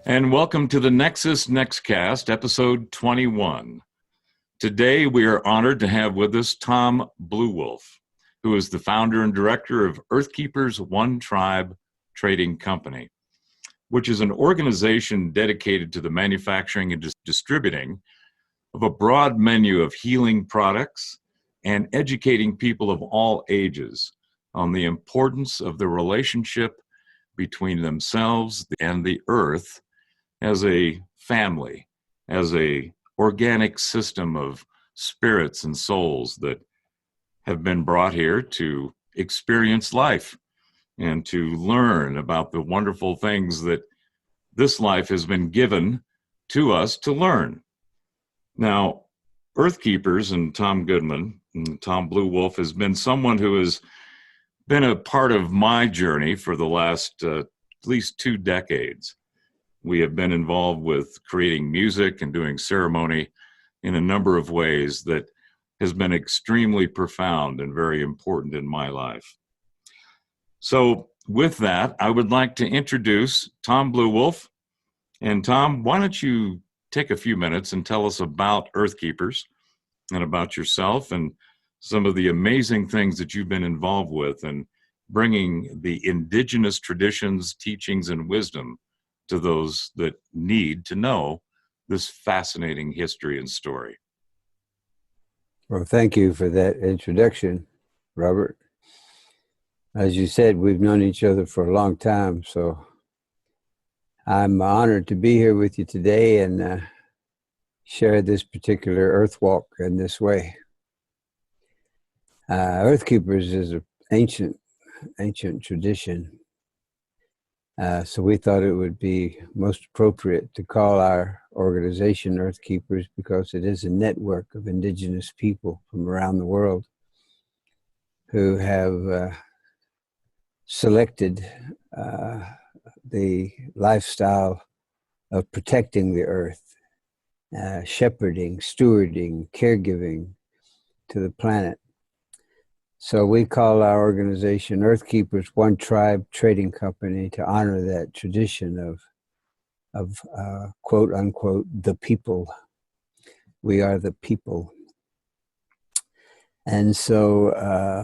and welcome to the Nexus NexCast, episode 21. Today, we are honored to have with us Tom Bluewolf, who is the founder and director of Earthkeepers One Tribe Trading Company, which is an organization dedicated to the manufacturing and distributing of a broad menu of healing products and educating people of all ages on the importance of the relationship between themselves and the earth as a family, as a organic system of spirits and souls that have been brought here to experience life and to learn about the wonderful things that this life has been given to us to learn. Now, Earthkeepers and Tom Goodman, and Tom Bluewolf, has been someone who has been a part of my journey for the last at least 2 decades. We have been involved with creating music and doing ceremony in a number of ways that has been extremely profound and very important in my life. So with that, I would like to introduce Tom Bluewolf. And Tom, why don't you take a few minutes and tell us about Earthkeepers and about yourself and some of the amazing things that you've been involved with in bringing the indigenous traditions, teachings, and wisdom to those that need to know this fascinating history and story. Well, thank you for that introduction, Robert. As you said, we've known each other for a long time, so I'm honored to be here with you today and share this particular earth walk in this way. Earthkeepers is an ancient tradition, so we thought it would be most appropriate to call our organization Earthkeepers because it is a network of indigenous people from around the world who have selected the lifestyle of protecting the earth, shepherding, stewarding, caregiving to the planet. So we call our organization Earthkeepers One Tribe Trading Company to honor that tradition of quote unquote, the people. We are the people. And so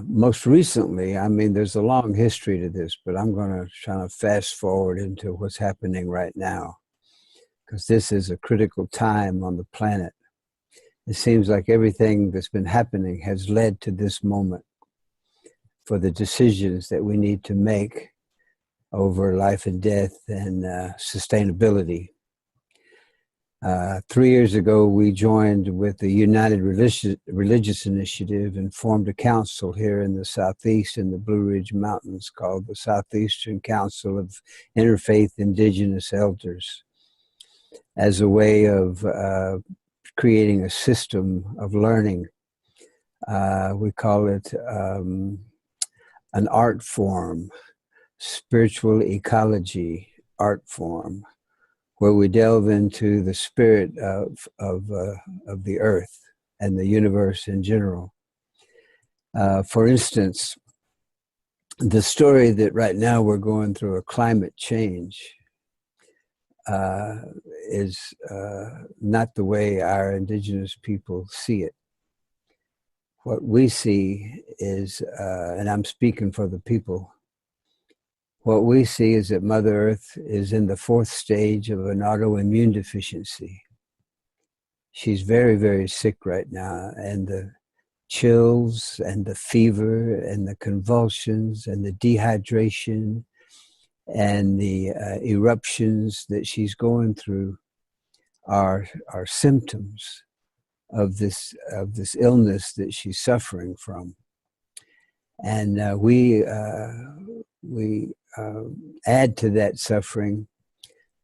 most recently, I mean, there's a long history to this, but I'm going to try to fast forward into what's happening right now, because this is a critical time on the planet. It seems like everything that's been happening has led to this moment for the decisions that we need to make over life and death and sustainability. 3 years ago, we joined with the United Religious Initiative and formed a council here in the Southeast in the Blue Ridge Mountains called the Southeastern Council of Interfaith Indigenous Elders, as a way of creating a system of learning. We call it an art form, spiritual ecology art form, where we delve into the spirit of the earth and the universe in general. For instance, the story that right now we're going through a climate change is not the way our indigenous people see it. What we see is, and I'm speaking for the people, what we see is that Mother Earth is in the 4th stage of an autoimmune deficiency. She's very, very sick right now, and the chills and the fever and the convulsions and the dehydration and the eruptions that she's going through are symptoms of this illness that she's suffering from. And we add to that suffering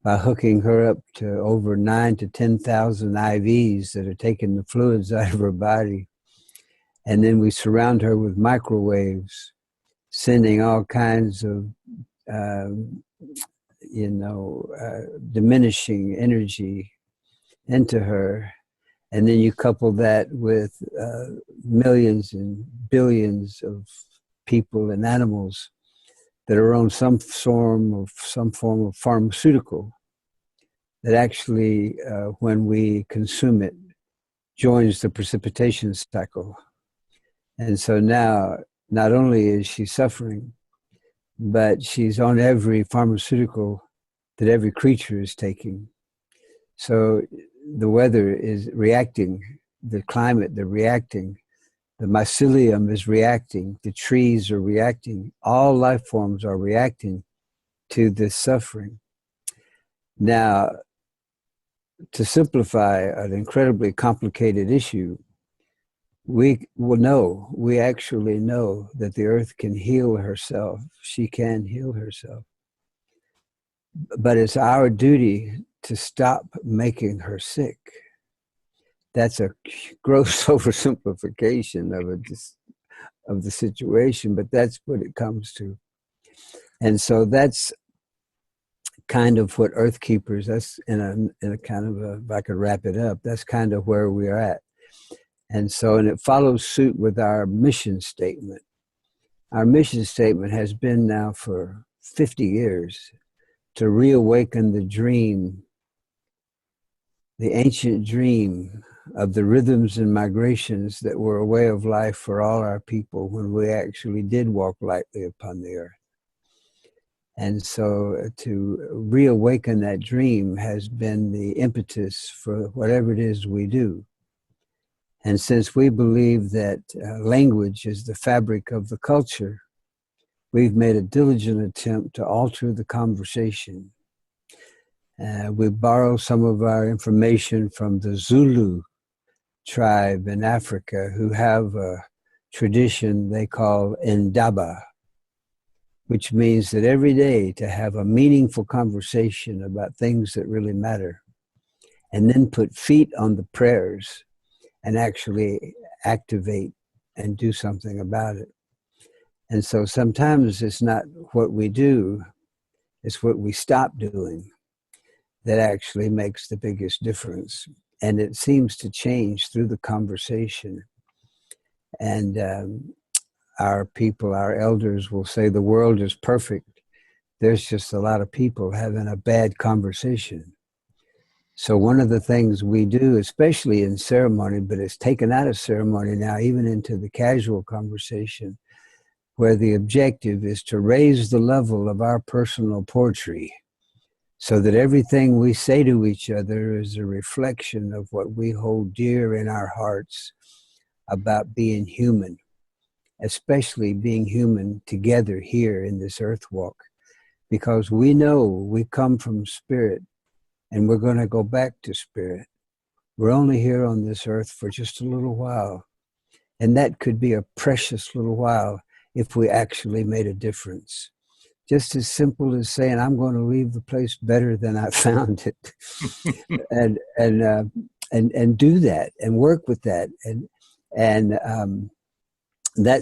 by hooking her up to over 9,000 to 10,000 IVs that are taking the fluids out of her body. And then we surround her with microwaves, sending all kinds of, diminishing energy into her. And then you couple that with millions and billions of people and animals that are on some form of pharmaceutical that actually, when we consume it, joins the precipitation cycle. And so now, not only is she suffering, but she's on every pharmaceutical that every creature is taking. So the weather is reacting, the climate, they're reacting, the mycelium is reacting, the trees are reacting, all life forms are reacting to this suffering. Now, to simplify an incredibly complicated issue, we actually know that the earth can heal herself. She can heal herself. But it's our duty to stop making her sick. That's a gross oversimplification of the situation, but that's what it comes to. And so that's kind of what Earth Keepers, that's in a kind of a, if I could wrap it up, that's kind of where we're at. And so, and it follows suit with our mission statement. Our mission statement has been now for 50 years to reawaken the dream, the ancient dream of the rhythms and migrations that were a way of life for all our people when we actually did walk lightly upon the earth. And so to reawaken that dream has been the impetus for whatever it is we do. And since we believe that language is the fabric of the culture, we've made a diligent attempt to alter the conversation. We borrow some of our information from the Zulu tribe in Africa, who have a tradition they call Indaba, which means that every day to have a meaningful conversation about things that really matter, and then put feet on the prayers and actually activate and do something about it. And so sometimes it's not what we do, it's what we stop doing that actually makes the biggest difference. And it seems to change through the conversation. And our people, our elders will say the world is perfect. There's just a lot of people having a bad conversation. So one of the things we do, especially in ceremony, but it's taken out of ceremony now, even into the casual conversation, where the objective is to raise the level of our personal poetry so that everything we say to each other is a reflection of what we hold dear in our hearts about being human, especially being human together here in this earth walk, because we know we come from spirit and we're going to go back to spirit. We're only here on this earth for just a little while, and that could be a precious little while if we actually made a difference. Just as simple as saying, I'm going to leave the place better than I found it. and do that and work with that.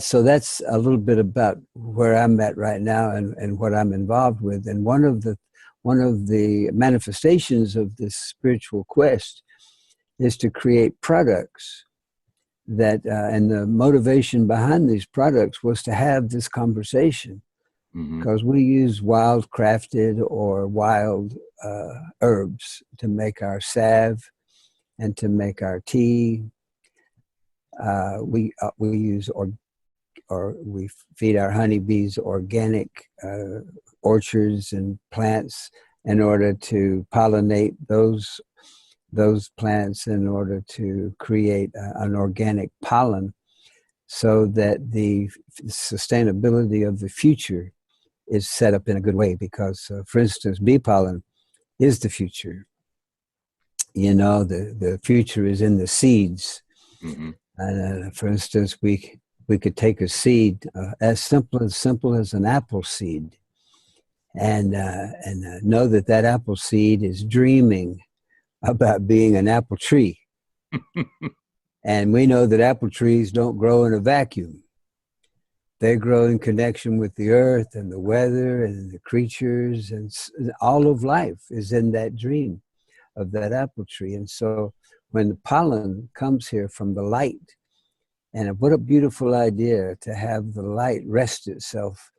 So that's a little bit about where I'm at right now and what I'm involved with. And one of the manifestations of this spiritual quest is to create products that, and the motivation behind these products was to have this conversation. Because we use wild crafted or wild herbs to make our salve and to make our tea. We use or we feed our honeybees organic orchards and plants in order to pollinate those plants in order to create an organic pollen, so that the sustainability of the future is set up in a good way. Because, for instance, bee pollen is the future. You know, the future is in the seeds. And for instance, we could take a seed as simple as an apple seed, and know that apple seed is dreaming about being an apple tree. And we know that apple trees don't grow in a vacuum. They grow in connection with the earth and the weather and the creatures, and all of life is in that dream of that apple tree. And so when the pollen comes here from the light, and what a beautiful idea to have the light rest itself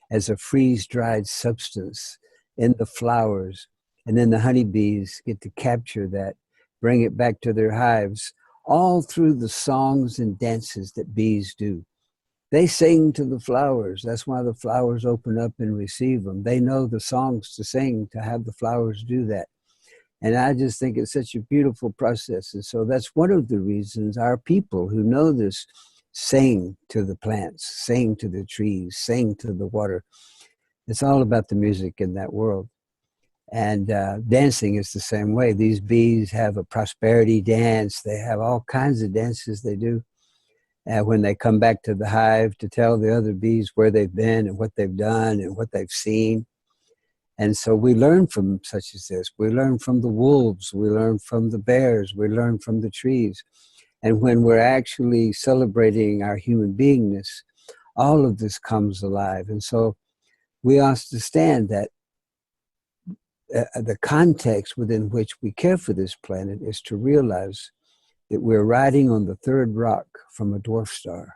as a freeze-dried substance in the flowers And then the honeybees get to capture that, bring it back to their hives, all through the songs and dances that bees do. They sing to the flowers. That's why the flowers open up and receive them. They know the songs to sing to have the flowers do that. And I just think it's such a beautiful process. And so that's one of the reasons our people who know this sing to the plants, sing to the trees, sing to the water. It's all about the music in that world. And dancing is the same way. These bees have a prosperity dance. They have all kinds of dances they do. And when they come back to the hive to tell the other bees where they've been and what they've done and what they've seen. And so we learn from such as this. We learn from the wolves. We learn from the bears. We learn from the trees. And when we're actually celebrating our human beingness, all of this comes alive. And so we understand that the context within which we care for this planet is to realize that we're riding on the third rock from a dwarf star.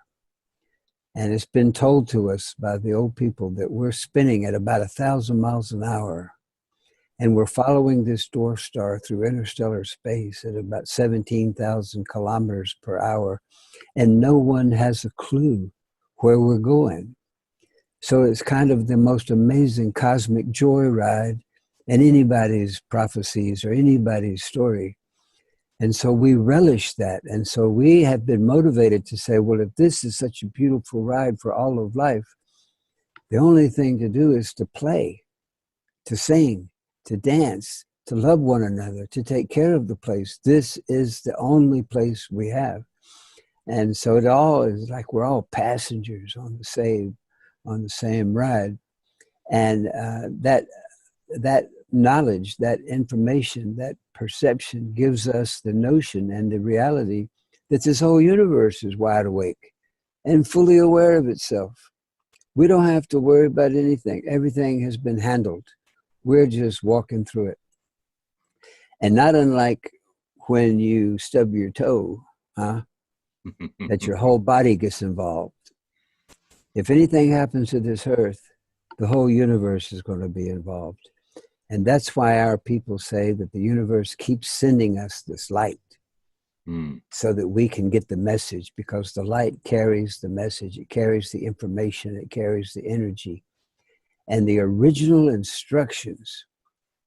And it's been told to us by the old people that we're spinning at about 1,000 miles an hour. And we're following this dwarf star through interstellar space at about 17,000 kilometers per hour. And no one has a clue where we're going. So it's kind of the most amazing cosmic joyride in anybody's prophecies or anybody's story. And so we relish that. And so we have been motivated to say, well, if this is such a beautiful ride for all of life, the only thing to do is to play, to sing, to dance, to love one another, to take care of the place. This is the only place we have. And so it all is like we're all passengers on the same ride. And that knowledge, that information, that perception gives us the notion and the reality that this whole universe is wide awake and fully aware of itself. We don't have to worry about anything. Everything has been handled. We're just walking through it. And not unlike when you stub your toe, that your whole body gets involved. If anything happens to this earth, the whole universe is going to be involved. And that's why our people say that the universe keeps sending us this light so that we can get the message, because the light carries the message, it carries the information, it carries the energy. And the original instructions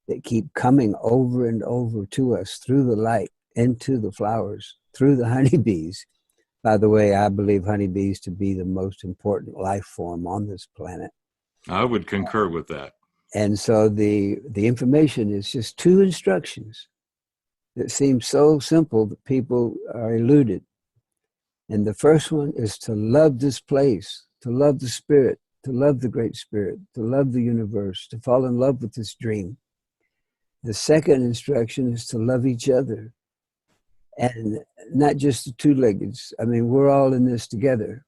that keep coming over and over to us through the light, into the flowers, through the honeybees. By the way, I believe honeybees to be the most important life form on this planet. I would concur with that. And so the information is just two instructions that seem so simple that people are eluded. And the first one is to love this place, to love the spirit, to love the great spirit, to love the universe, to fall in love with this dream. The second instruction is to love each other. And not just the two-leggeds. I mean, we're all in this together.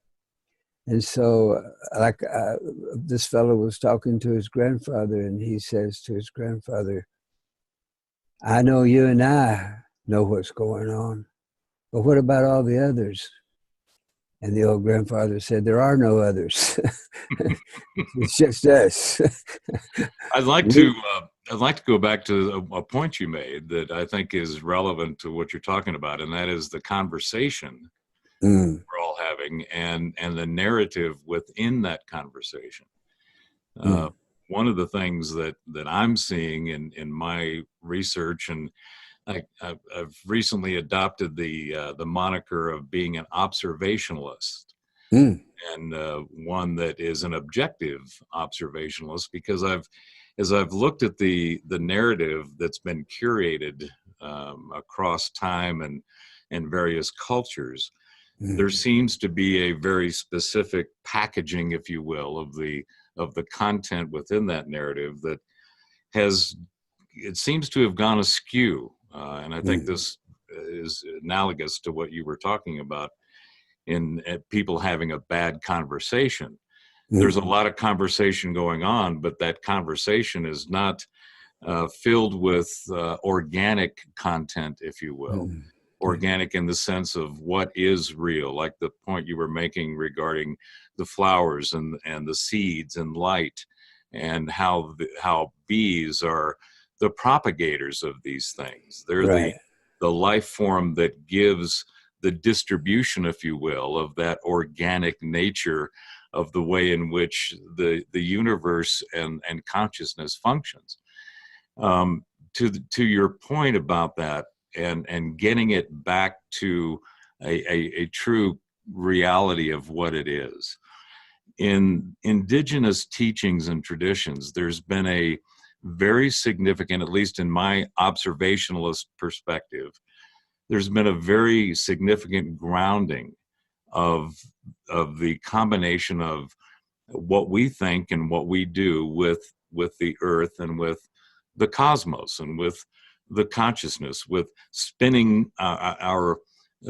And so, like this fellow was talking to his grandfather, and he says to his grandfather, I know you and I know what's going on, but what about all the others? And the old grandfather said, there are no others. It's just us. I'd like to go back to a point you made that I think is relevant to what you're talking about, and that is the conversation we're all having and the narrative within that conversation. One of the things that I'm seeing in my research, and I've recently adopted the moniker of being an observationalist. And one that is an objective observationalist, because as I've looked at the narrative that's been curated across time and various cultures, there seems to be a very specific packaging, if you will, of the content within that narrative that it seems to have gone askew. And I think this is analogous to what you were talking about in people having a bad conversation. There's a lot of conversation going on, but that conversation is not filled with organic content, if you will. Organic in the sense of what is real, like the point you were making regarding the flowers and the seeds and light, and how bees are the propagators of these things. They're Right. the life form that gives the distribution, if you will, of that organic nature of the way in which the universe and consciousness functions. To your point about that, and getting it back to a true reality of what it is. In indigenous teachings and traditions, there's been a very significant, at least in my observationalist perspective, there's been a very significant grounding of the combination of what we think and what we do with the earth and with the cosmos and with the consciousness, with spinning our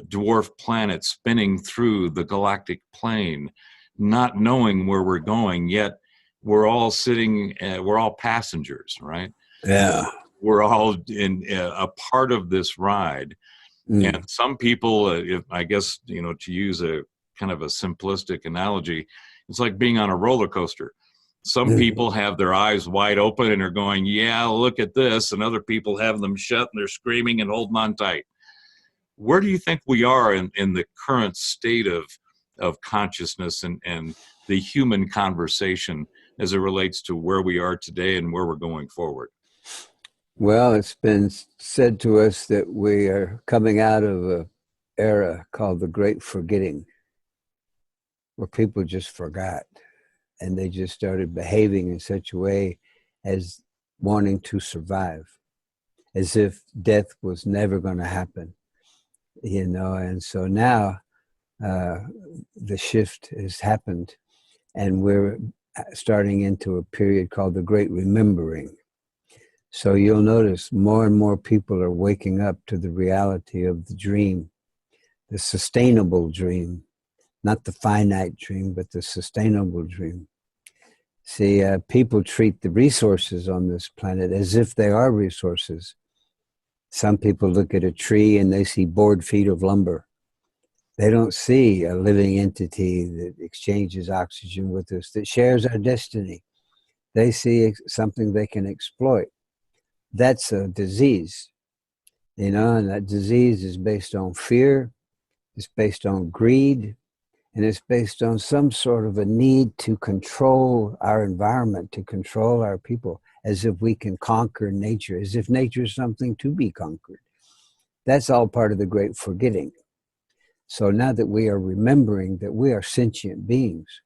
dwarf planet, spinning through the galactic plane, not knowing where we're going, yet we're all sitting, we're all passengers, right? Yeah. We're all in a part of this ride. And some people, I guess, to use a kind of a simplistic analogy, it's like being on a roller coaster. Some people have their eyes wide open and are going, yeah, look at this. And other people have them shut and they're screaming and holding on tight. Where do you think we are in the current state of consciousness and the human conversation as it relates to where we are today and where we're going forward? Well, it's been said to us that we are coming out of an era called the Great Forgetting, where people just forgot and they just started behaving in such a way as wanting to survive, as if death was never going to happen, and so now the shift has happened and we're starting into a period called the Great Remembering. So you'll notice more and more people are waking up to the reality of the dream, the sustainable dream, not the finite dream, but the sustainable dream. See, people treat the resources on this planet as if they are resources. Some people look at a tree and they see board feet of lumber. They don't see a living entity that exchanges oxygen with us, that shares our destiny. They see something they can exploit. That's a disease, and that disease is based on fear, it's based on greed, and it's based on some sort of a need to control our environment, to control our people, as if we can conquer nature, as if nature is something to be conquered. That's all part of the Great Forgetting. So now that we are remembering that we are sentient beings,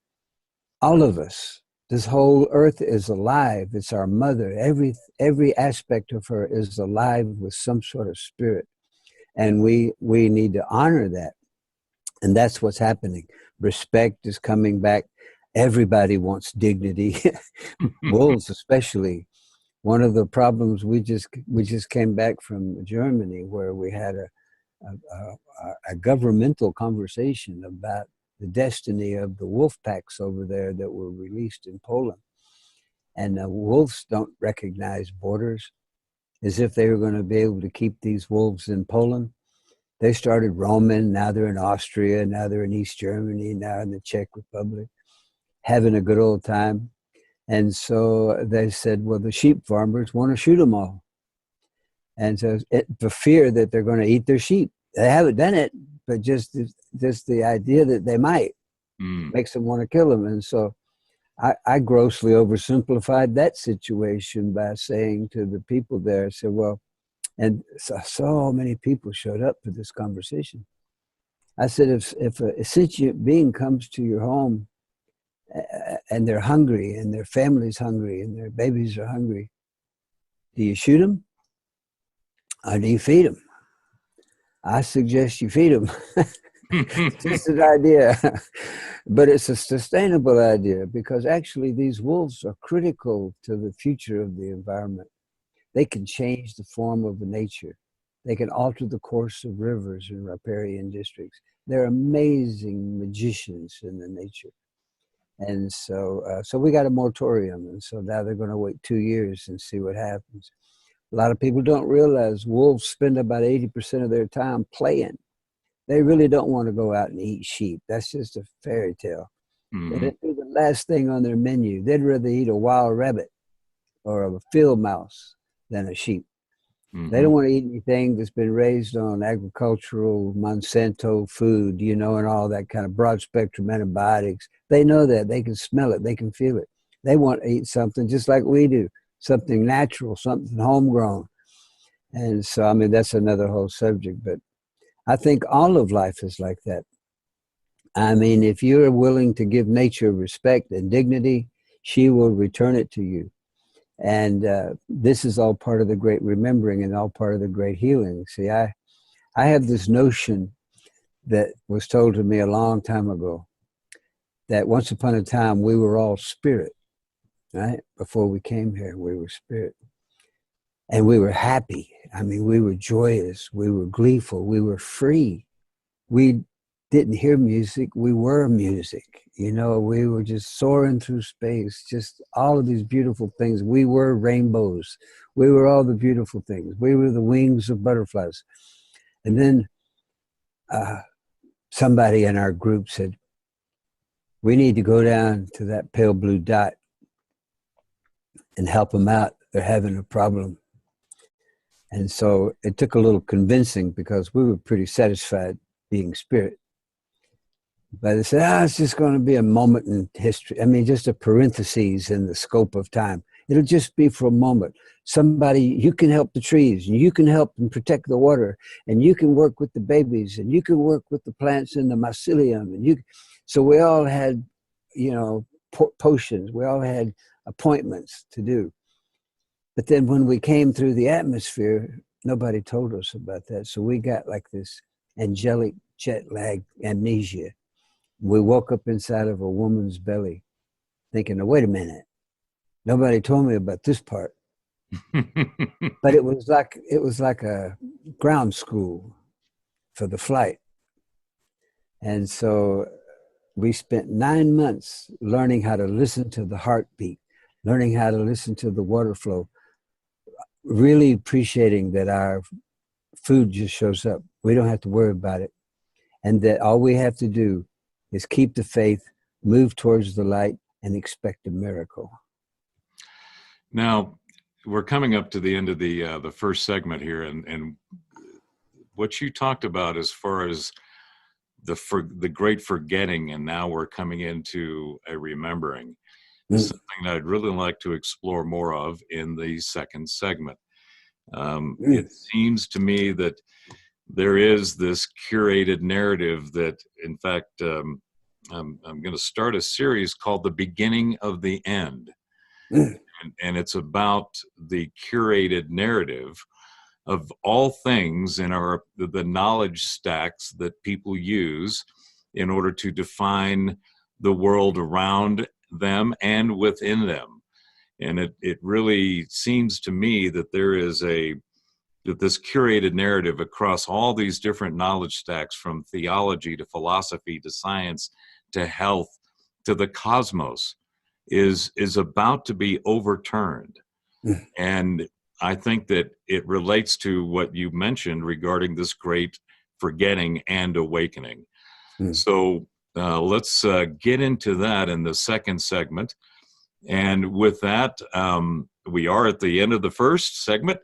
all of us, this whole earth is alive. It's our mother. Every aspect of her is alive with some sort of spirit. And we need to honor that. And that's what's happening. Respect is coming back. Everybody wants dignity. Wolves especially. One of the problems, we just came back from Germany, where we had a governmental conversation about the destiny of the wolf packs over there that were released in Poland. And the wolves don't recognize borders, as if they were going to be able to keep these wolves in Poland. They started roaming. Now they're in Austria. Now they're in East Germany. Now in the Czech Republic, having a good old time. And so they said, well, the sheep farmers want to shoot them all. And so the fear that they're going to eat their sheep. They haven't done it, but just the idea that they might makes them want to kill them. And so I grossly oversimplified that situation by saying to the people there, I said, well, and so many people showed up for this conversation. I said, if a sentient being comes to your home and they're hungry and their family's hungry and their babies are hungry, do you shoot them or do you feed them? I suggest you feed them. It's just an idea, but it's a sustainable idea, because actually these wolves are critical to the future of the environment. They can change the form of nature. They can alter the course of rivers in riparian districts. They're amazing magicians in the nature. And so we got a moratorium, and so now they're going to wait 2 years and see what happens. A lot of people don't realize wolves spend about 80% of their time playing. They really don't want to go out and eat sheep. That's just a fairy tale. That'd be the last thing on their menu. They'd rather eat a wild rabbit or a field mouse than a sheep. Mm-hmm. They don't want to eat anything that's been raised on agricultural Monsanto food, and all that kind of broad spectrum antibiotics. They know that. They can smell it. They can feel it. They want to eat something just like we do, something natural, something homegrown. And so, I mean, that's another whole subject. But I think all of life is like that. I mean, if you're willing to give nature respect and dignity, she will return it to you. And this is all part of the great remembering and all part of the great healing. See, I have this notion that was told to me a long time ago, that once upon a time we were all spirit, right? Before we came here, we were spirit. And we were happy. I mean, we were joyous. We were gleeful. We were free. We didn't hear music. We were music. We were just soaring through space, just all of these beautiful things. We were rainbows. We were all the beautiful things. We were the wings of butterflies. And then somebody in our group said, we need to go down to that pale blue dot and help them out. They're having a problem. And so it took a little convincing because we were pretty satisfied being spirit. But they said, it's just going to be a moment in history. I mean, just a parenthesis in the scope of time. It'll just be for a moment. You can help the trees, and you can help and protect the water, and you can work with the babies, and you can work with the plants in the mycelium. So we all had, potions. We all had appointments to do. But then when we came through the atmosphere, nobody told us about that. So we got like this angelic jet lag amnesia. We woke up inside of a woman's belly thinking, oh, wait a minute. Nobody told me about this part. But it was like a ground school for the flight. And so we spent 9 months learning how to listen to the heartbeat, learning how to listen to the water flow, really appreciating that our food just shows up. We don't have to worry about it. And that all we have to do is keep the faith, move towards the light, and expect a miracle. Now, we're coming up to the end of the first segment here, and what you talked about as far as the great forgetting, and now we're coming into a remembering, is something that I'd really like to explore more of in the second segment. It seems to me that there is this curated narrative that, in fact, I'm going to start a series called The Beginning of the End. And it's about the curated narrative of all things in the knowledge stacks that people use in order to define the world around them and within them. And it really seems to me that there is this curated narrative across all these different knowledge stacks, from theology to philosophy to science to health to the cosmos, is about to be overturned. And I think that it relates to what you mentioned regarding this great forgetting and awakening. So let's get into that in the second segment. And with that, we are at the end of the first segment,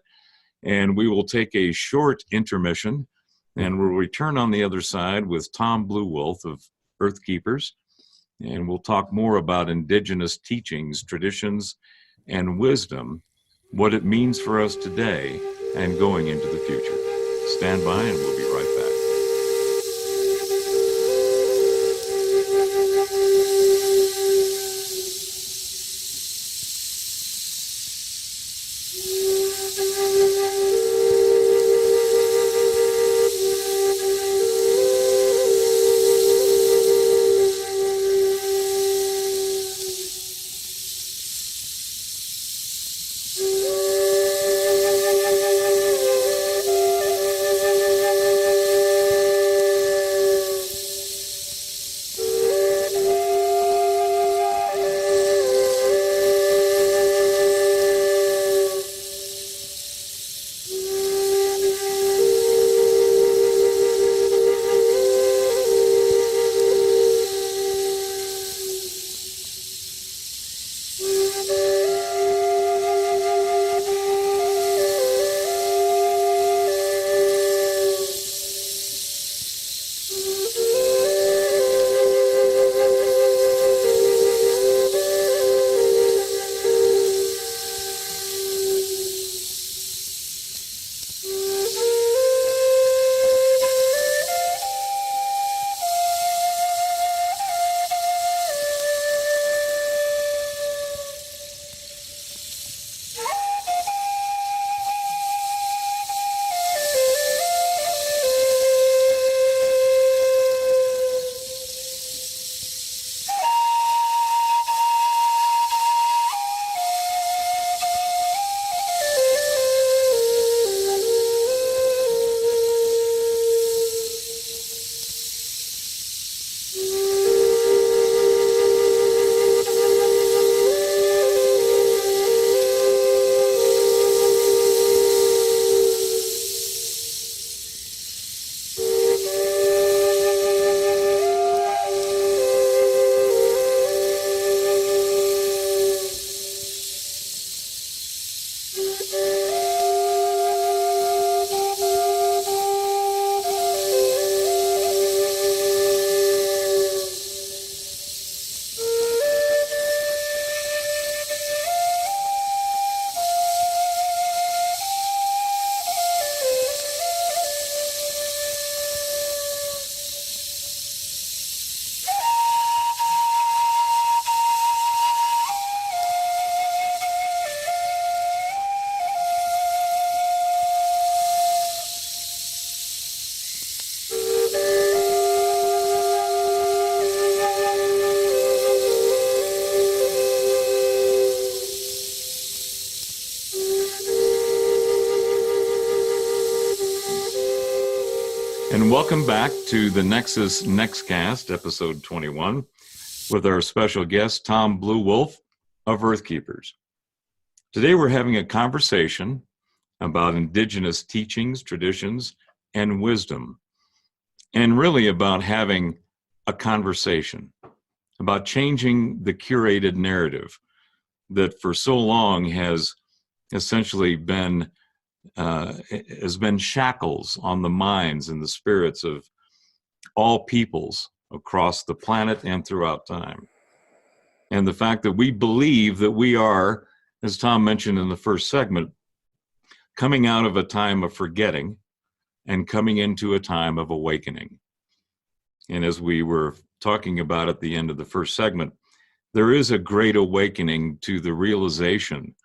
and we will take a short intermission, and we'll return on the other side with Tom Bluewolf of Earth Keepers, and we'll talk more about indigenous teachings, traditions, and wisdom, what it means for us today and going into the future. Stand by, and we'll be right back. And welcome back to the Nexus NexCast, episode 21, with our special guest, Tom Bluewolf of Earthkeepers. Today we're having a conversation about Indigenous teachings, traditions, and wisdom, and really about having a conversation, about changing the curated narrative that for so long has essentially been shackles on the minds and the spirits of all peoples across the planet and throughout time. And the fact that we believe that we are, as Tom mentioned in the first segment, coming out of a time of forgetting and coming into a time of awakening. And as we were talking about at the end of the first segment, there is a great awakening to the realization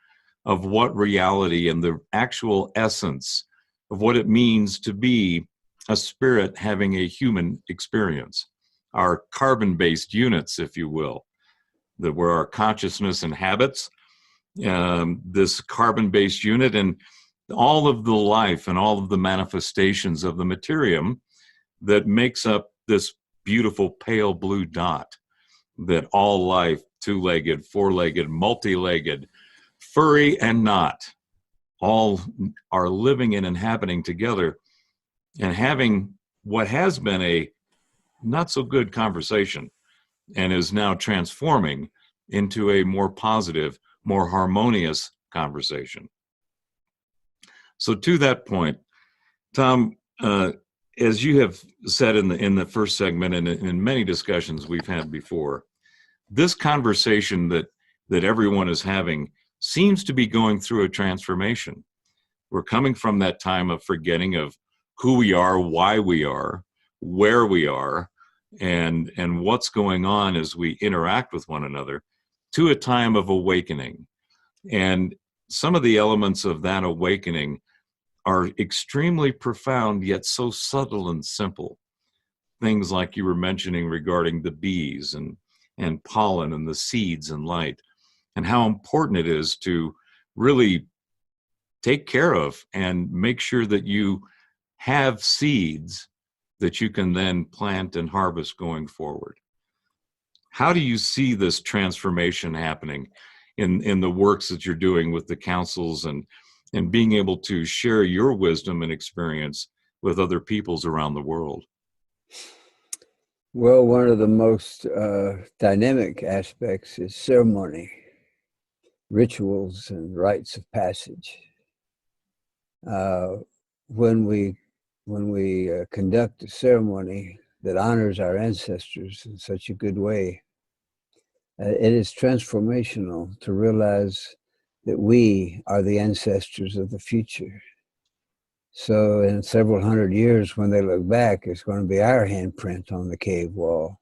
of what reality and the actual essence of what it means to be a spirit having a human experience, our carbon-based units, if you will, that where our consciousness inhabits this carbon-based unit, and all of the life and all of the manifestations of the materium that makes up this beautiful pale blue dot that all life, two-legged, four-legged, multi-legged, furry and not, all are living and inhabiting together and having what has been a not so good conversation and is now transforming into a more positive, more harmonious conversation. So to that point, Tom, as you have said in the first segment and in many discussions we've had before, this conversation that everyone is having seems to be going through a transformation. We're coming from that time of forgetting of who we are, why we are, where we are, and what's going on as we interact with one another, to a time of awakening. And some of the elements of that awakening are extremely profound, yet so subtle and simple. Things like you were mentioning regarding the bees and pollen and the seeds and light, and how important it is to really take care of and make sure that you have seeds that you can then plant and harvest going forward. How do you see this transformation happening in the works that you're doing with the councils and being able to share your wisdom and experience with other peoples around the world? Well, one of the most dynamic aspects is ceremony, rituals, and rites of passage. When we conduct a ceremony that honors our ancestors in such a good way, it is transformational to realize that we are the ancestors of the future. So in several hundred years, when they look back, it's going to be our handprint on the cave wall.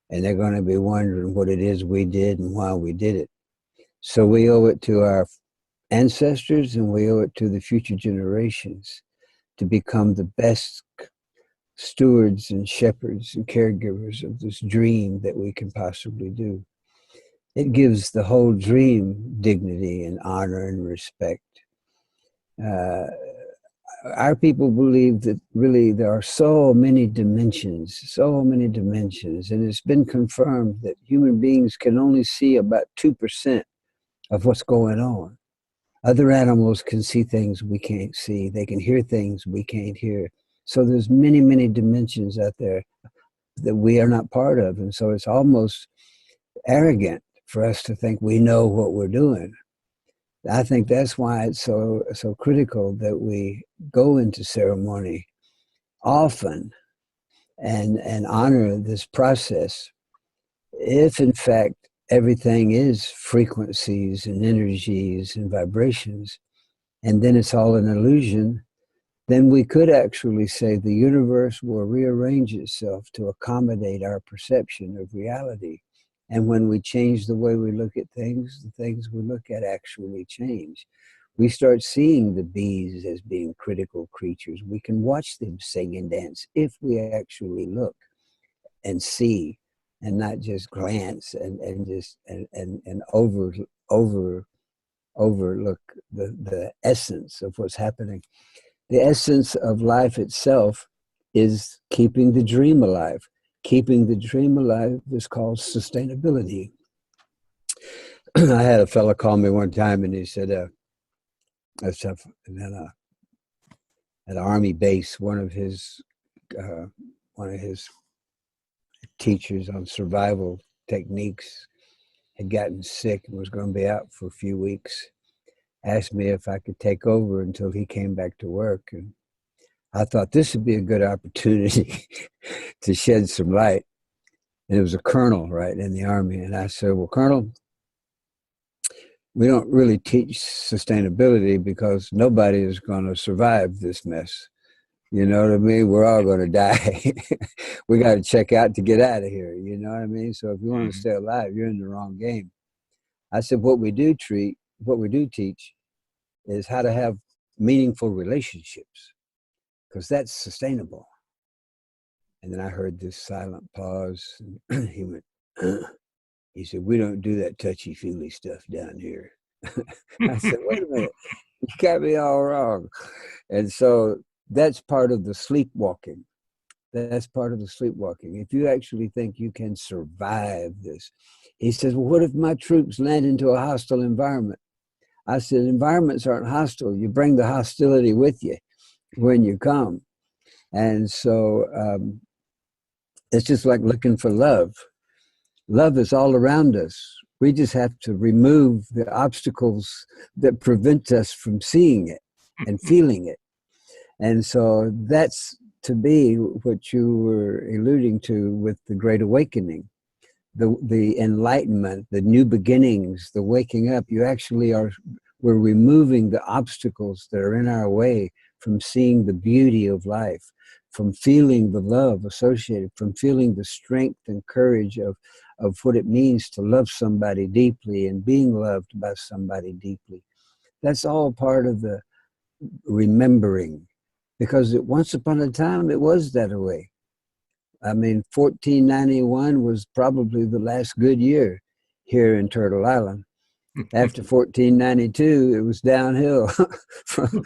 And they're going to be wondering what it is we did and why we did it. So we owe it to our ancestors and we owe it to the future generations to become the best stewards and shepherds and caregivers of this dream that we can possibly do. It gives the whole dream dignity and honor and respect. Our people believe that really there are so many dimensions, and it's been confirmed that human beings can only see about 2% of what's going on. Other animals can see things we can't see. They can hear things we can't hear. So there's many dimensions out there that we are not part of. And so it's almost arrogant for us to think we know what we're doing. I think that's why it's so critical that we go into ceremony often and honor this process. If in fact everything is frequencies and energies and vibrations, and then it's all an illusion, then we could actually say the universe will rearrange itself to accommodate our perception of reality. And when we change the way we look at things, the things we look at actually change. We start seeing the bees as being critical creatures. We can watch them sing and dance if we actually look and see and not just glance and overlook the essence of what's happening. The essence of life itself is keeping the dream alive. Keeping the dream alive is called sustainability. I had a fellow call me one time and he said, at an army base, one of his teachers on survival techniques had gotten sick and was going to be out for a few weeks. Asked me if I could take over until he came back to work. And I thought this would be a good opportunity to shed some light. And it was a colonel, right, in the Army. And I said, well, Colonel, we don't really teach sustainability because nobody is going to survive this mess. You know what I mean? We're all going to die. We got to check out to get out of here. You know what I mean? So if you want to stay alive, you're in the wrong game. I said, what we do teach is how to have meaningful relationships, because that's sustainable. And then I heard this silent pause. And he went, he said, we don't do that touchy-feely stuff down here. I said, wait a minute, you got me all wrong. And so that's part of the sleepwalking. That's part of the sleepwalking. If you actually think you can survive this, he says, well, what if my troops land into a hostile environment? I said, environments aren't hostile. You bring the hostility with you when you come. And so it's just like looking for love. Love is all around us. We just have to remove the obstacles that prevent us from seeing it and feeling it. And so that's, to me, what you were alluding to with the Great Awakening, the enlightenment, the new beginnings, the waking up. You actually we're removing the obstacles that are in our way from seeing the beauty of life, from feeling the love associated, from feeling the strength and courage of what it means to love somebody deeply and being loved by somebody deeply. That's all part of the remembering, because once upon a time it was that way. I mean, 1491 was probably the last good year here in Turtle Island. After 1492, it was downhill from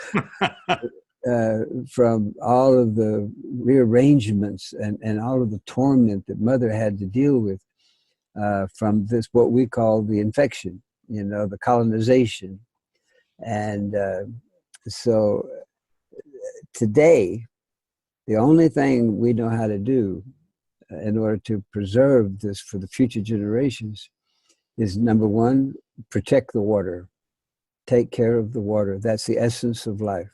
all of the rearrangements and all of the torment that Mother had to deal with from this, what we call the infection, you know, the colonization. And so today, the only thing we know how to do in order to preserve this for the future generations is, number one, protect the water, take care of the water. That's the essence of life.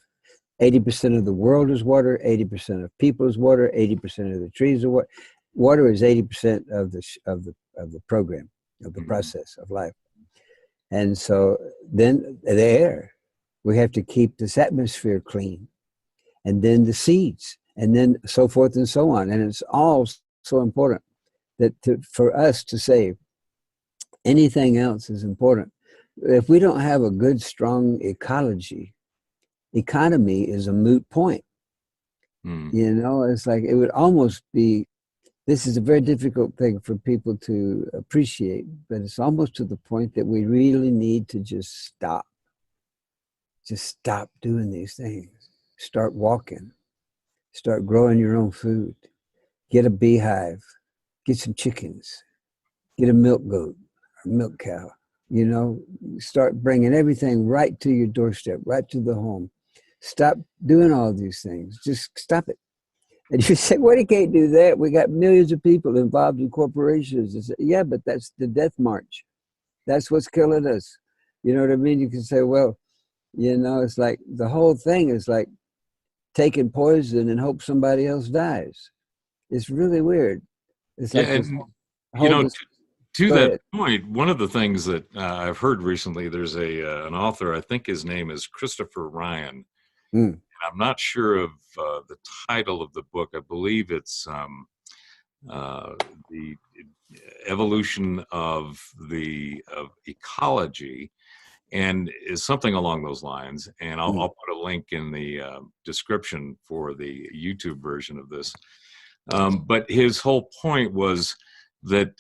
80% of the world is water, 80% of people is water, 80% of the trees are water. Water is 80% of the program, of the process of life. And so then the air, we have to keep this atmosphere clean, and then the seeds, and then so forth and so on. And it's all so important that for us to say anything else is important. If we don't have a good, strong economy is a moot point. You know, it's like, it would almost be, this is a very difficult thing for people to appreciate, but it's almost to the point that we really need to just stop. Just stop doing these things. Start walking. Start growing your own food. Get a beehive. Get some chickens. Get a milk goat or milk cow. You know, start bringing everything right to your doorstep, right to the home. Stop doing all these things. Just stop it. And you say, well, you can't do that. We got millions of people involved in corporations. And say, yeah, but that's the death march. That's what's killing us. You know what I mean? You can say, well, you know, it's like the whole thing is like taking poison and hope somebody else dies. It's really weird. It's like, and you know, to that point, one of the things that I've heard recently, there's an author, I think his name is Christopher Ryan. And I'm not sure of the title of the book. I believe it's the evolution of ecology, and is something along those lines. And I'll put a link in the description for the YouTube version of this. But his whole point was that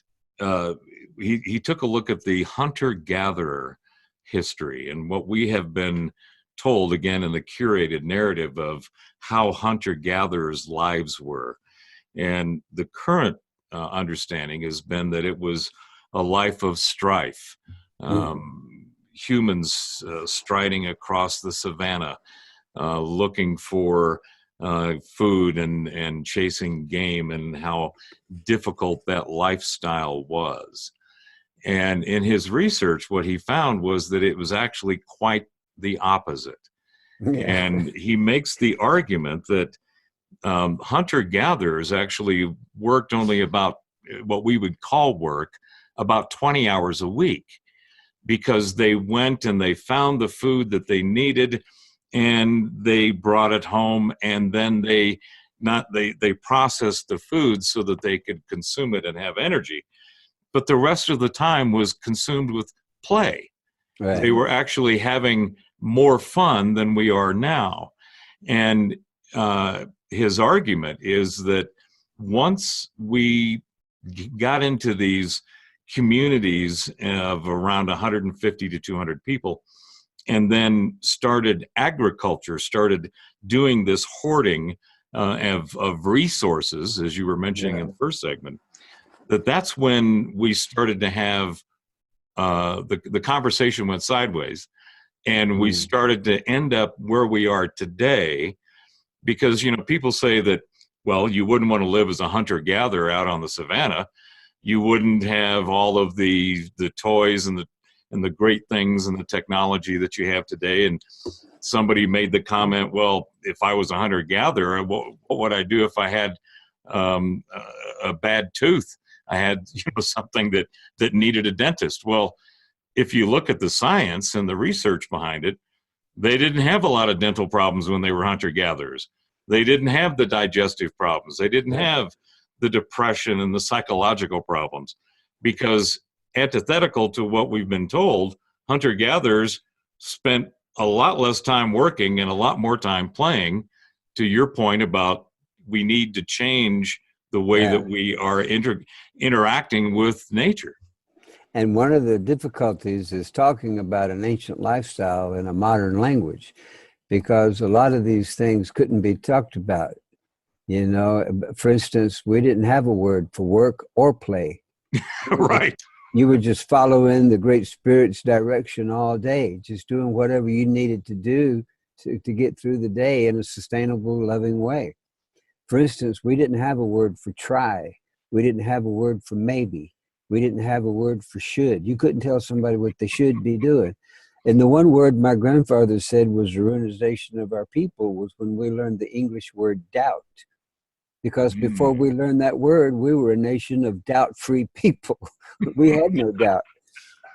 he took a look at the hunter-gatherer history and what we have been told again in the curated narrative of how hunter-gatherers' lives were. And the current understanding has been that it was a life of strife. Humans striding across the savannah, looking for food and chasing game, and how difficult that lifestyle was. And in his research, what he found was that it was actually quite the opposite. Yeah. And he makes the argument that hunter-gatherers actually worked only about what we would call work, about 20 hours a week, because they went and they found the food that they needed and they brought it home, and then they processed the food so that they could consume it and have energy. But the rest of the time was consumed with play. Right. They were actually having more fun than we are now. And his argument is that once we got into these communities of around 150 to 200 people, and then started agriculture, started doing this hoarding of resources, as you were mentioning in the first segment, that's when we started to have the conversation went sideways, and we started to end up where we are today. Because, you know, people say that, well, you wouldn't want to live as a hunter-gatherer out on the savannah. You wouldn't have all of the toys and the great things and the technology that you have today. And somebody made the comment, well, if I was a hunter-gatherer, what would I do if I had a bad tooth? I had, you know, something that needed a dentist. Well, if you look at the science and the research behind it, they didn't have a lot of dental problems when they were hunter-gatherers. They didn't have the digestive problems. They didn't have the depression and the psychological problems, because antithetical to what we've been told, hunter-gatherers spent a lot less time working and a lot more time playing. To your point about we need to change the way that we are interacting with nature. And one of the difficulties is talking about an ancient lifestyle in a modern language, because a lot of these things couldn't be talked about. You know, for instance, we didn't have a word for work or play. Right. You were just following the Great Spirit's direction all day, just doing whatever you needed to do to get through the day in a sustainable, loving way. For instance, we didn't have a word for try. We didn't have a word for maybe. We didn't have a word for should. You couldn't tell somebody what they should be doing. And the one word my grandfather said was the ruinization of our people was when we learned the English word doubt. Because before we learned that word, we were a nation of doubt-free people. We had no doubt.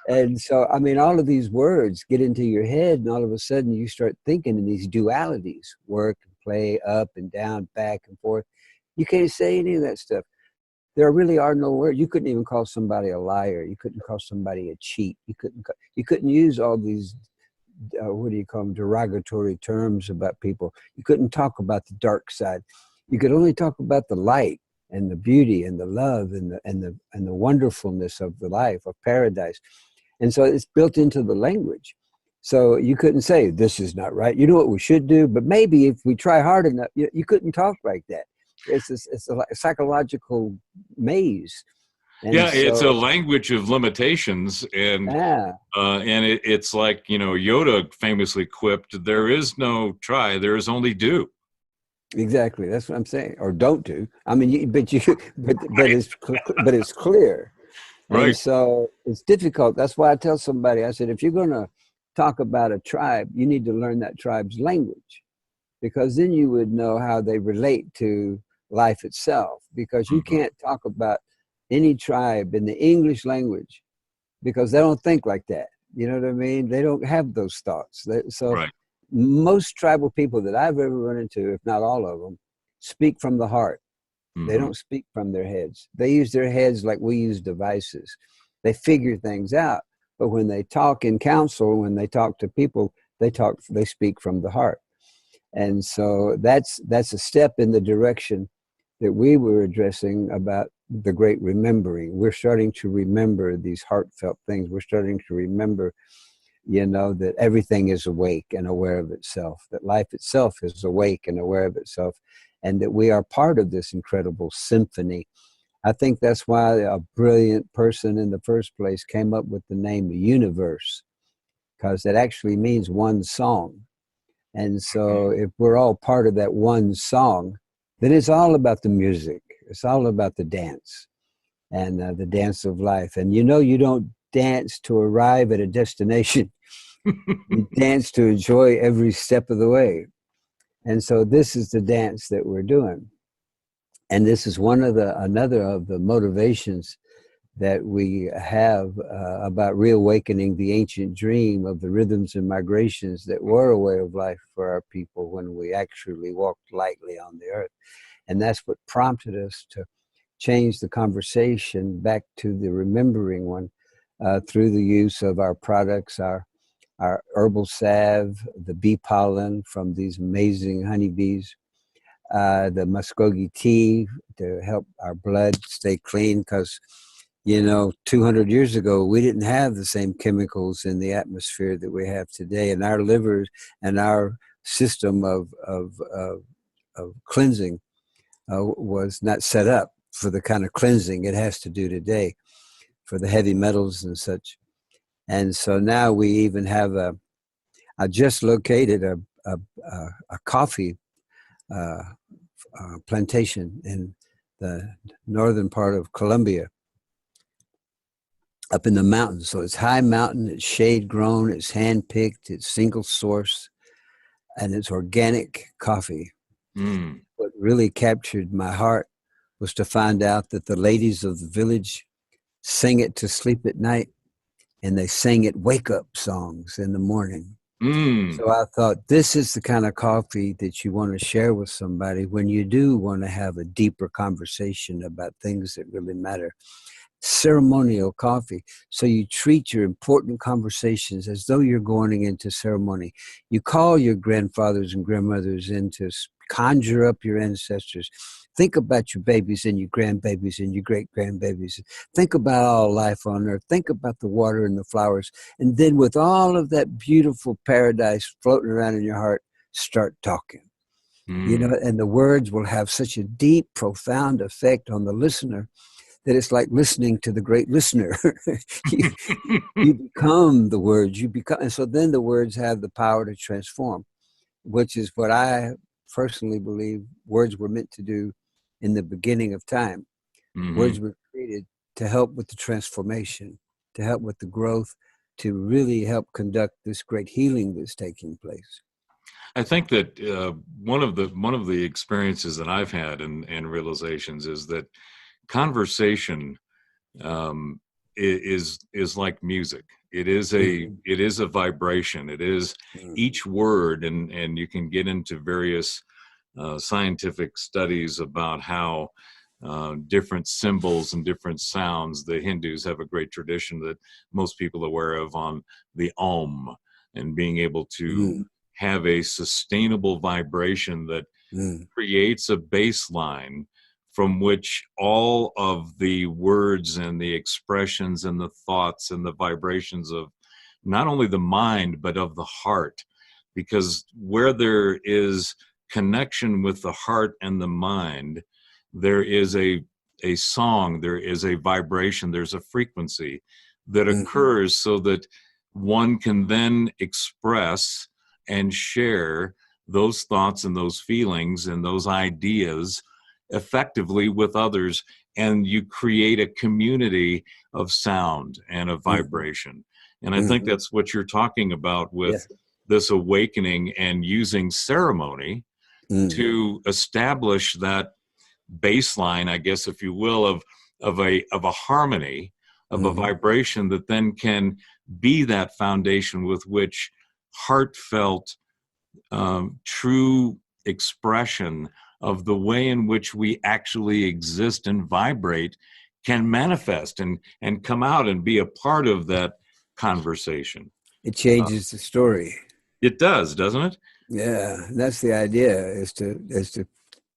And so, I mean, all of these words get into your head, and all of a sudden you start thinking in these dualities: work and play, up and down, back and forth. You can't say any of that stuff. There really are no words. You couldn't even call somebody a liar. You couldn't call somebody a cheat. You couldn't use all these, what do you call them, derogatory terms about people. You couldn't talk about the dark side. You could only talk about the light and the beauty and the love and the wonderfulness of the life of paradise. And so it's built into the language. So you couldn't say, this is not right. You know what we should do, but maybe if we try hard enough, you couldn't talk like that. It's a psychological maze. And it's a language of limitations, and it's like, you know, Yoda famously quipped, "There is no try, there is only do." Exactly, that's what I'm saying. Or don't do. I mean, but it's clear. Right. And so it's difficult. That's why I tell somebody, I said, if you're going to talk about a tribe, you need to learn that tribe's language, because then you would know how they relate to life itself. Because you can't talk about any tribe in the English language, because they don't think like that. You know what I mean? They don't have those thoughts. Most tribal people that I've ever run into, if not all of them, speak from the heart. They don't speak from their heads. They use their heads like we use devices. They figure things out. But when they talk in council, when they talk to people, they speak from the heart. And so that's a step in the direction that we were addressing about the great remembering. We're starting to remember these heartfelt things. We're starting to remember you know, that everything is awake and aware of itself, that life itself is awake and aware of itself, and that we are part of this incredible symphony. I think that's why a brilliant person in the first place came up with the name universe, because it actually means one song. And so if we're all part of that one song, then it's all about the music. It's all about the dance and the dance of life. And you know, you don't dance to arrive at a destination. You dance to enjoy every step of the way. And so this is the dance that we're doing. And this is another of the motivations that we have about reawakening the ancient dream of the rhythms and migrations that were a way of life for our people when we actually walked lightly on the earth. And that's what prompted us to change the conversation back to the remembering one through the use of our products, our herbal salve, the bee pollen from these amazing honeybees, the Muskogee tea to help our blood stay clean, because, you know, 200 years ago, we didn't have the same chemicals in the atmosphere that we have today. And our livers and our system of cleansing was not set up for the kind of cleansing it has to do today for the heavy metals and such. And so now we even have I just located a coffee plantation in the northern part of Colombia, up in the mountains. So it's high mountain, it's shade grown, it's hand picked, it's single source, and it's organic coffee. What really captured my heart was to find out that the ladies of the village sing it to sleep at night, and they sang it wake up songs in the morning. So I thought, this is the kind of coffee that you want to share with somebody when you do want to have a deeper conversation about things that really matter. Ceremonial coffee. So you treat your important conversations as though you're going into ceremony. You call your grandfathers and grandmothers in to conjure up your ancestors. Think about your babies and your grandbabies and your great-grandbabies. Think about all life on earth. Think about the water and the flowers. And then with all of that beautiful paradise floating around in your heart, start talking. You know, and the words will have such a deep, profound effect on the listener that it's like listening to the great listener. you become the words, and so then the words have the power to transform, which is what I personally believe words were meant to do in the beginning of time. Words were created to help with the transformation, to help with the growth, to really help conduct this great healing that's taking place. I think that one of the experiences that I've had and realizations is that conversation is like music. It is a vibration. It is each word, and you can get into various scientific studies about how different symbols and different sounds. The Hindus have a great tradition that most people are aware of on the Om, and being able to have a sustainable vibration that creates a baseline from which all of the words and the expressions and the thoughts and the vibrations of not only the mind, but of the heart. Because where there is connection with the heart and the mind, there is a song, there is a vibration, there's a frequency that occurs, so that one can then express and share those thoughts and those feelings and those ideas effectively with others, and you create a community of sound and of vibration. And I think that's what you're talking about with this awakening and using ceremony to establish that baseline, I guess, if you will, of a harmony, of a vibration that then can be that foundation with which heartfelt, true expression of the way in which we actually exist and vibrate can manifest and come out and be a part of that conversation. It changes the story. It does, doesn't it? Yeah, that's the idea, is to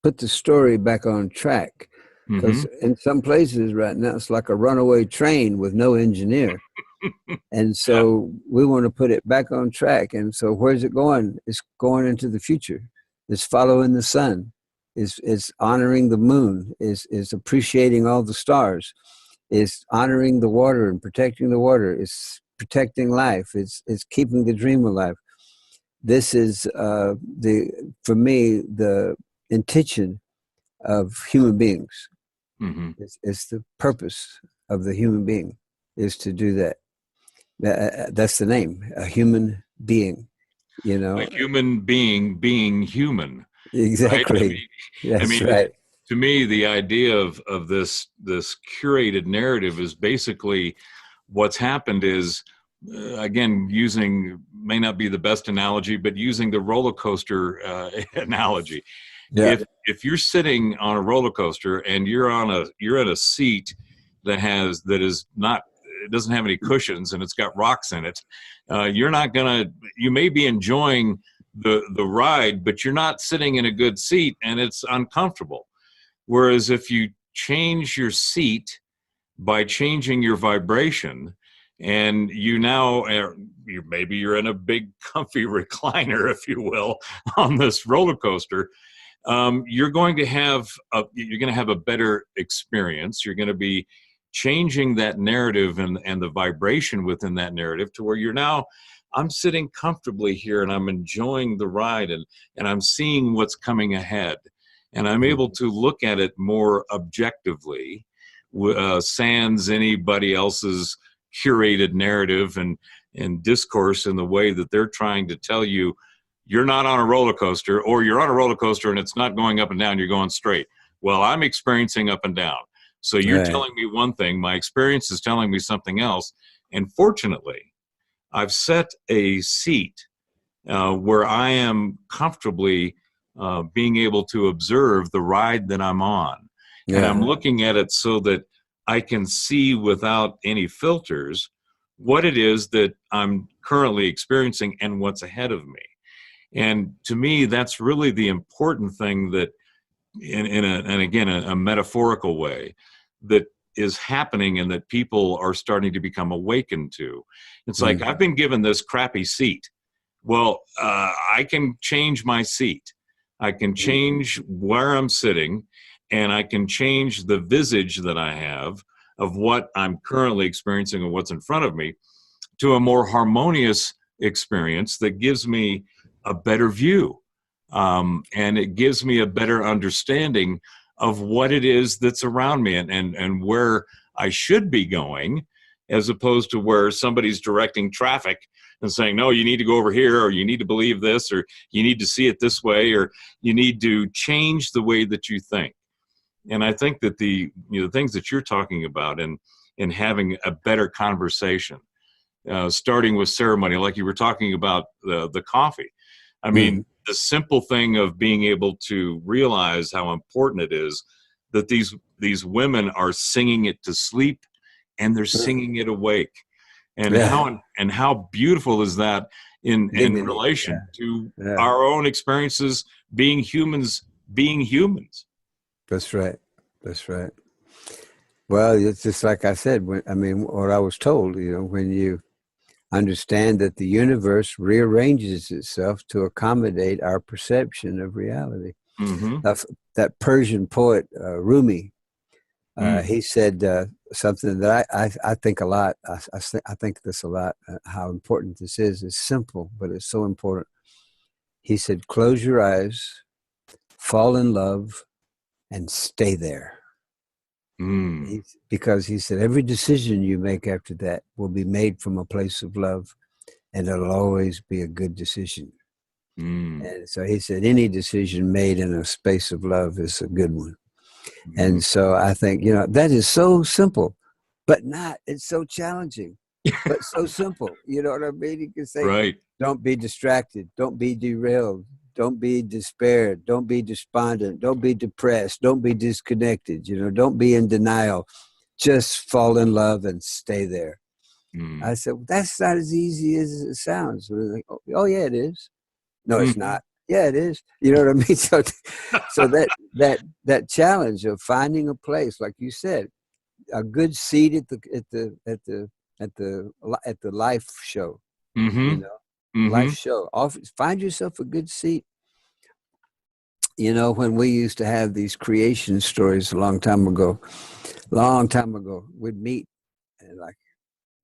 put the story back on track. Because in some places right now, it's like a runaway train with no engineer. And so we want to put it back on track. And so where's it going? It's going into the future. It's following the sun. It's honoring the moon. It's appreciating all the stars. It's honoring the water and protecting the water. It's protecting life. It's keeping the dream alive. This is for me, the intention of human beings. Mm-hmm. It's the purpose of the human being is to do that. That's the name, a human being, you know. A human being human. Exactly. Right? That's right. To me, the idea of this curated narrative is basically what's happened is, again, may not be the best analogy, but using the roller coaster analogy. Yeah. If you're sitting on a roller coaster and you're in a seat that doesn't have any cushions and it's got rocks in it, you may be enjoying the ride, but you're not sitting in a good seat and it's uncomfortable. Whereas if you change your seat by changing your vibration, and maybe you're in a big comfy recliner, if you will, on this roller coaster, you're going to have a better experience. You're going to be changing that narrative and the vibration within that narrative to where I'm sitting comfortably here and I'm enjoying the ride and I'm seeing what's coming ahead. And I'm able to look at it more objectively, sans anybody else's curated narrative and discourse in the way that they're trying to tell you you're not on a roller coaster, or you're on a roller coaster and it's not going up and down, you're going straight. Well, I'm experiencing up and down. So you're telling me one thing, my experience is telling me something else. And fortunately, I've set a seat where I am comfortably being able to observe the ride that I'm on. Yeah. And I'm looking at it so that I can see without any filters what it is that I'm currently experiencing and what's ahead of me. And to me, that's really the important thing that in a metaphorical way that is happening and that people are starting to become awakened to. It's like, I've been given this crappy seat. Well, I can change my seat. I can change where I'm sitting, and I can change the visage that I have of what I'm currently experiencing and what's in front of me to a more harmonious experience that gives me a better view. And it gives me a better understanding of what it is that's around me and where I should be going, as opposed to where somebody's directing traffic and saying, no, you need to go over here, or you need to believe this, or you need to see it this way, or you need to change the way that you think. And I think that the things that you're talking about and having a better conversation, starting with ceremony, like you were talking about the coffee. I mean, the simple thing of being able to realize how important it is that these women are singing it to sleep and they're singing it awake. And how beautiful is that in relation to our own experiences being humans being humans. That's right. That's right. Well, it's just like I said, what I was told, when you understand that the universe rearranges itself to accommodate our perception of reality. That Persian poet, Rumi, he said something that I think a lot. I think this a lot, how important this is. It's simple, but it's so important. He said, close your eyes, fall in love, and stay there. Because he said, every decision you make after that will be made from a place of love, and it'll always be a good decision. And so he said, any decision made in a space of love is a good one. And so I think, that is so simple, but it's so challenging, but so simple. You know what I mean? You can say, don't be distracted. Don't be derailed. Don't be despaired. Don't be despondent. Don't be depressed. Don't be disconnected. Don't be in denial. Just fall in love and stay there. I said, well, that's not as easy as it sounds. Like, oh yeah, it is. No, it's not. Yeah, it is. You know what I mean? So that challenge of finding a place, like you said, a good seat at the at the life show, you Mm-hmm. know, life Mm-hmm. show. Find yourself a good seat. When we used to have these creation stories a long time ago, we'd meet in like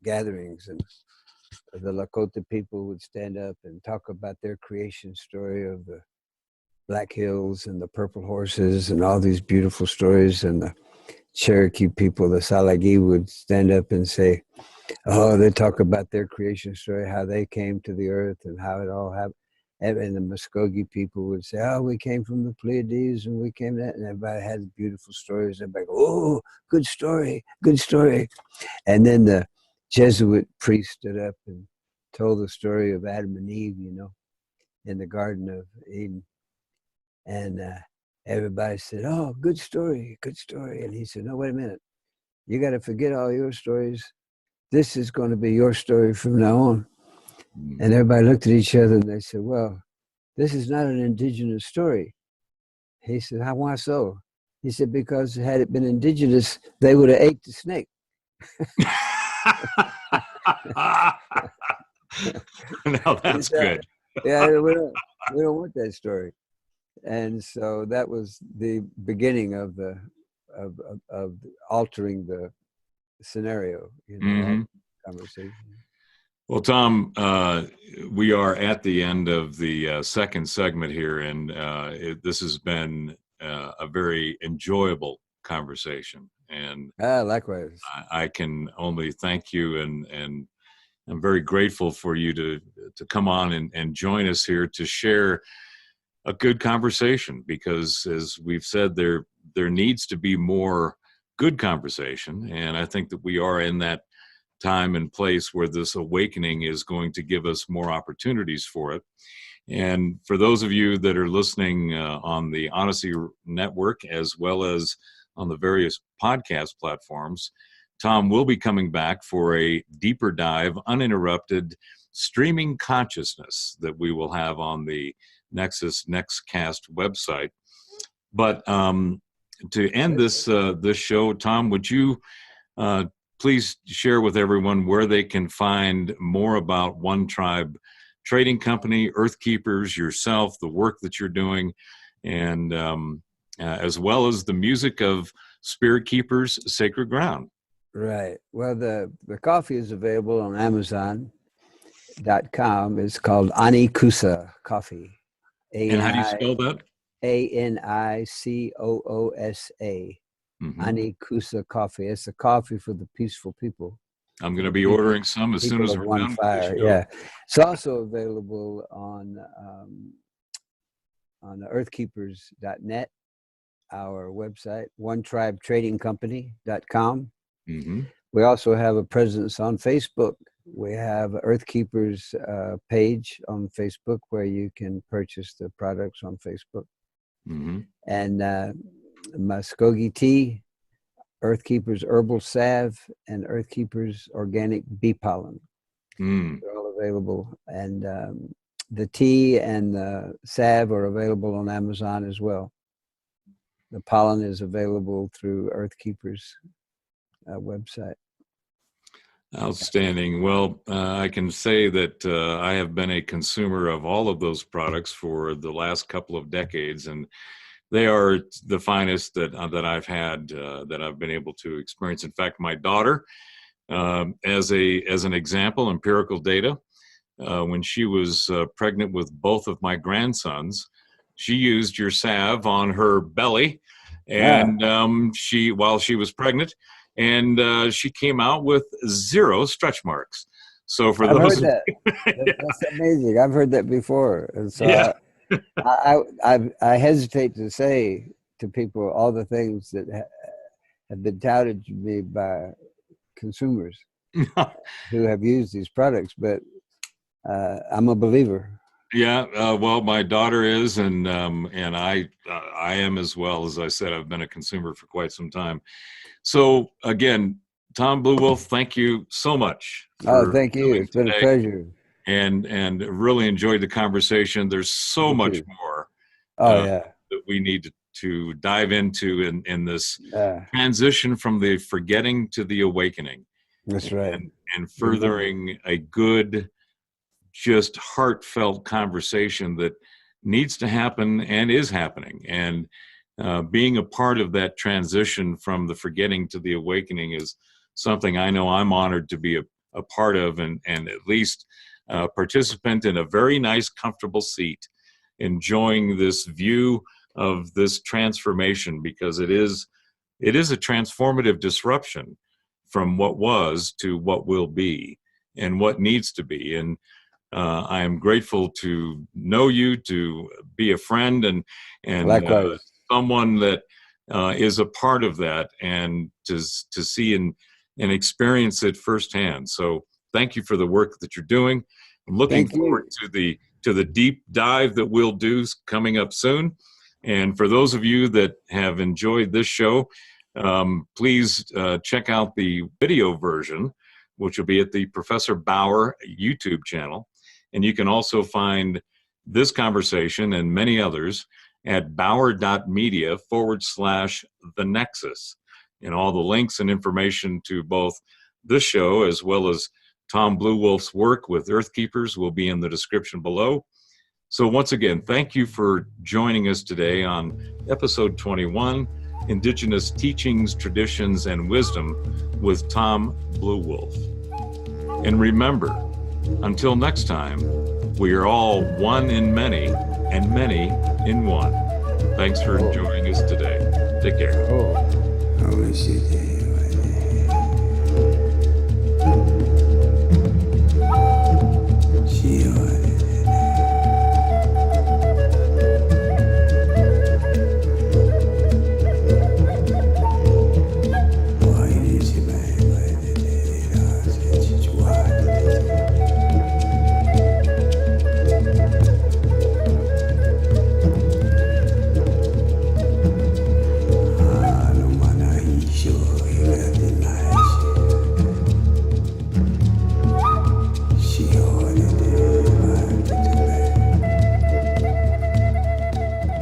gatherings, and the Lakota people would stand up and talk about their creation story of the Black Hills and the purple horses and all these beautiful stories. And the Cherokee people, the Salagi, would stand up and say, oh, they talk about their creation story, how they came to the earth and how it all happened. And the Muskogee people would say, oh, we came from the Pleiades and we came that. And everybody had beautiful stories. Everybody go, oh, good story, good story. And then the Jesuit priest stood up and told the story of Adam and Eve, in the Garden of Eden. And everybody said, oh, good story, good story. And he said, no, wait a minute. You got to forget all your stories. This is going to be your story from now on. And everybody looked at each other and they said, well, this is not an indigenous story. He said, why so? He said, because had it been indigenous, they would have ate the snake. Now that's good. Yeah, we don't want that story. And so that was the beginning of of altering the scenario, Mm-hmm. conversation. Well, Tom, we are at the end of the second segment here, and this has been a very enjoyable conversation. And Likewise. I can only thank you, and I'm very grateful for you to come on and join us here to share a good conversation, because as we've said, there needs to be more good conversation, and I think that we are in that time and place where this awakening is going to give us more opportunities for it. And for those of you that are listening on the Odyssey Network, as well as on the various podcast platforms, Tom will be coming back for a deeper dive, uninterrupted streaming consciousness that we will have on the Nexus NexCast website. But to end this show, Tom, would you please share with everyone where they can find more about One Tribe Trading Company, Earth Keepers, yourself, the work that you're doing, and as well as the music of Spirit Keepers, Sacred Ground. Right. Well, the coffee is available on Amazon.com. It's called Anikusa Coffee. And how do you spell that? Anicoosa. Mm-hmm. Anikusa Coffee. It's a coffee for the peaceful people. I'm going to be ordering some as soon as we're done with this show. Yeah, it's also available on earthkeepers.net, our website, onetribetradingcompany.com. Mm-hmm. We also have a presence on Facebook. We have Earthkeepers page on Facebook where you can purchase the products on Facebook. Mm-hmm. And Muskogee tea, Earthkeepers herbal salve, and Earthkeepers organic bee pollen. They're all available. And the tea and the salve are available on Amazon as well. The pollen is available through Earthkeepers website. Outstanding. Well, I can say that I have been a consumer of all of those products for the last couple of decades, and they are the finest that I've had, that I've been able to experience. In fact, my daughter, as an example, empirical data, when she was pregnant with both of my grandsons, she used your salve on her belly, and while she was pregnant, and she came out with 0 stretch marks. So for I've those, heard that. That's amazing. I've heard that before, and so yeah. I hesitate to say to people all the things that have been touted to me by consumers who have used these products, but I'm a believer. Yeah, well, my daughter is, and I am as well. As I said, I've been a consumer for quite some time. So again, Tom Blue Wolf, thank you so much for Thank you. coming It's been a today, pleasure. and really enjoyed the conversation. There's so much more that we need to dive into in this transition from the forgetting to the awakening. That's right. And furthering a good, just heartfelt conversation that needs to happen and is happening. And being a part of that transition from the forgetting to the awakening is something I know I'm honored to be a part of, and at least a participant in a very nice, comfortable seat, enjoying this view of this transformation, because it is a transformative disruption from what was to what will be and what needs to be. And I am grateful to know you, to be a friend, and Likewise. someone that is a part of that, and to see and experience it firsthand. So thank you for the work that you're doing. I'm looking forward to the deep dive that we'll do coming up soon. And for those of you that have enjoyed this show, please check out the video version, which will be at the Professor Bauer YouTube channel. And you can also find this conversation and many others at bauer.media/the Nexus. And all the links and information to both this show as well as Tom Bluewolf's work with Earthkeepers will be in the description below. So once again, thank you for joining us today on episode 21, Indigenous Teachings, Traditions, and Wisdom with Tom Bluewolf. And remember, until next time, we are all one in many and many in one. Thanks for joining us today. Take care.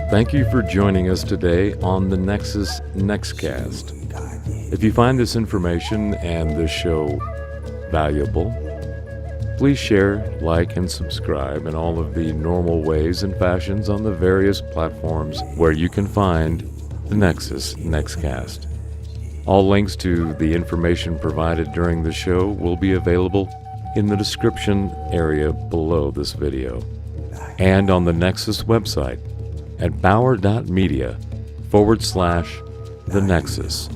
Thank you for joining us today on the Nexus NexCast. If you find this information and this show valuable, please share, like, and subscribe in all of the normal ways and fashions on the various platforms where you can find the Nexus NexCast. All links to the information provided during the show will be available in the description area below this video and on the Nexus website at bauer.media/the Nexus.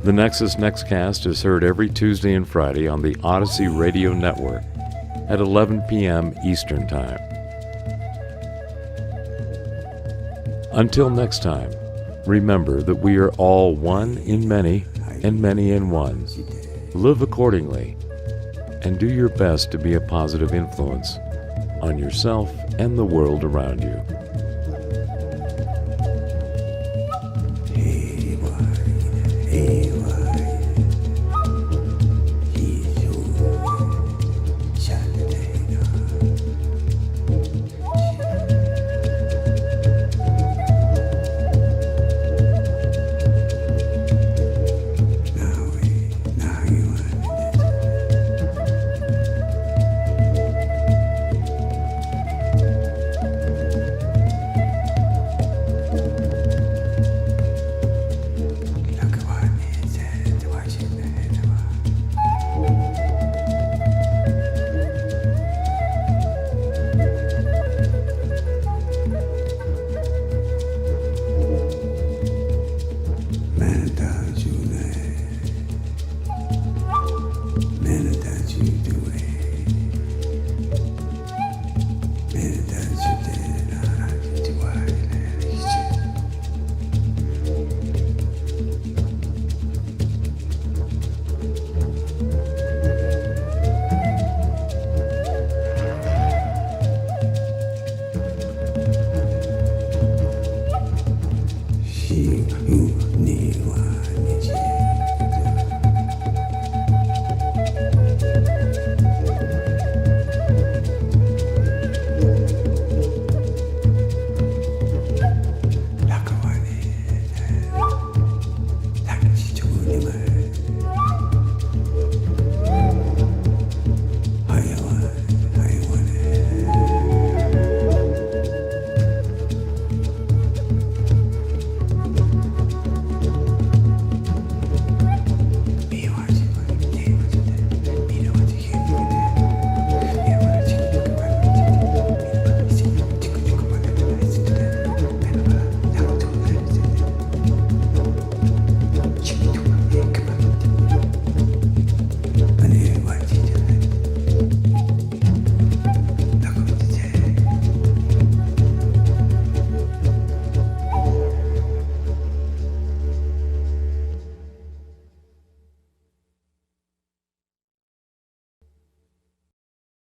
The Nexus NexCast is heard every Tuesday and Friday on the Odyssey Radio Network at 11 p.m. Eastern Time. Until next time, remember that we are all one in many and many in one. Live accordingly and do your best to be a positive influence on yourself and the world around you.